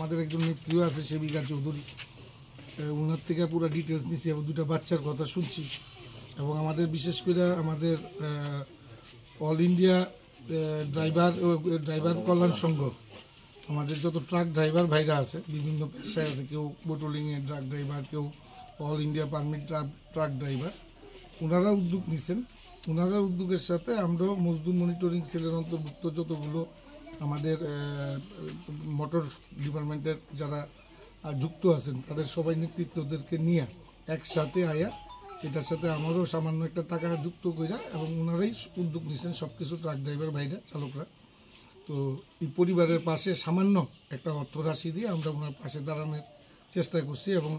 আমাদের একজন নেত্রীও আছে সেবিকা চৌধুরী, ওনার থেকে পুরো ডিটেলস নিচ্ছি এবং দুটো বাচ্চার কথা শুনছি। এবং আমাদের বিশেষ করে আমাদের অল ইন্ডিয়া ড্রাইভার কল্যাণ সংঘ, আমাদের যত ট্রাক ড্রাইভার ভাইরা আছে বিভিন্ন পেশায় আছে, কেউ বোটলিংয়ে ট্রাক ড্রাইভার, কেউ all India permit truck driver, ওনারা উদ্যোগ নিচ্ছেন। ওনারা উদ্যোগের সাথে আমরাও মজদুর মনিটরিং সেলের অন্তর্ভুক্ত যতগুলো আমাদের মোটর ডিপার্টমেন্টের যারা যুক্ত আছেন তাদের সবাই নেতৃত্বদেরকে নিয়ে একসাথে আয়া এটার সাথে আমারও সামান্য একটা টাকা যুক্ত কইরা এবং ওনারাই উদ্যোগ নিচ্ছেন সব কিছু ট্রাক ড্রাইভার ভাইরা চালকরা। তো এই পরিবারের পাশে সামান্য একটা অর্থ রাশি দিয়ে আমরা ওনার পাশে দাঁড়ানোর চেষ্টা করছি এবং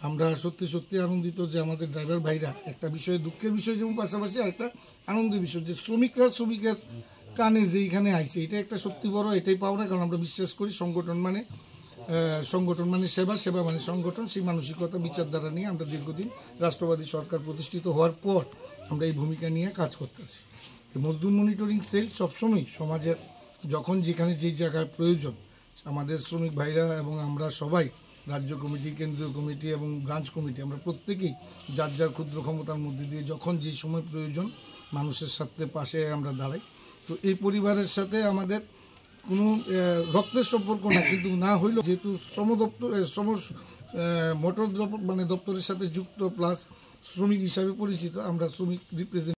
আমরা সত্যি সত্যি আনন্দিত যে আমাদের ড্রাইভার ভাইরা একটা বিষয়ে দুঃখের বিষয় যেমন পাশাপাশি আরেকটা আনন্দের বিষয় যে শ্রমিকের কানে যে এখানে আইছে এটা একটা সত্যি বড় এটাই পাওনা। কারণ আমরা বিশ্বাস করি সংগঠন মানে সেবা, সেবা মানে সংগঠন। সেই মানসিকতা বিচারধারা নিয়ে আমরা দীর্ঘদিন রাষ্ট্রবাদী সরকার প্রতিষ্ঠিত হওয়ার পর আমরা এই ভূমিকা নিয়ে কাজ করতেছি। মজদুর মনিটরিং সেল সবসময় সমাজের যখন যেখানে যেই জায়গায় প্রয়োজন আমাদের শ্রমিক ভাইরা এবং আমরা সবাই রাজ্য কমিটি, কেন্দ্রীয় কমিটি এবং ব্রাঞ্চ কমিটি আমরা প্রত্যেকেই যার যার ক্ষুদ্র ক্ষমতার মধ্যে দিয়ে যখন যে সময় প্রয়োজন মানুষের সাথে পাশে আমরা দাঁড়াই। তো এই পরিবারের সাথে আমাদের কোনো রক্তের সম্পর্ক না, কিন্তু না হইলেও যেহেতু মোটর দপ্তরের সাথে যুক্ত প্লাস শ্রমিক হিসাবে পরিচিত, আমরা শ্রমিক রিপ্রেজেন্ট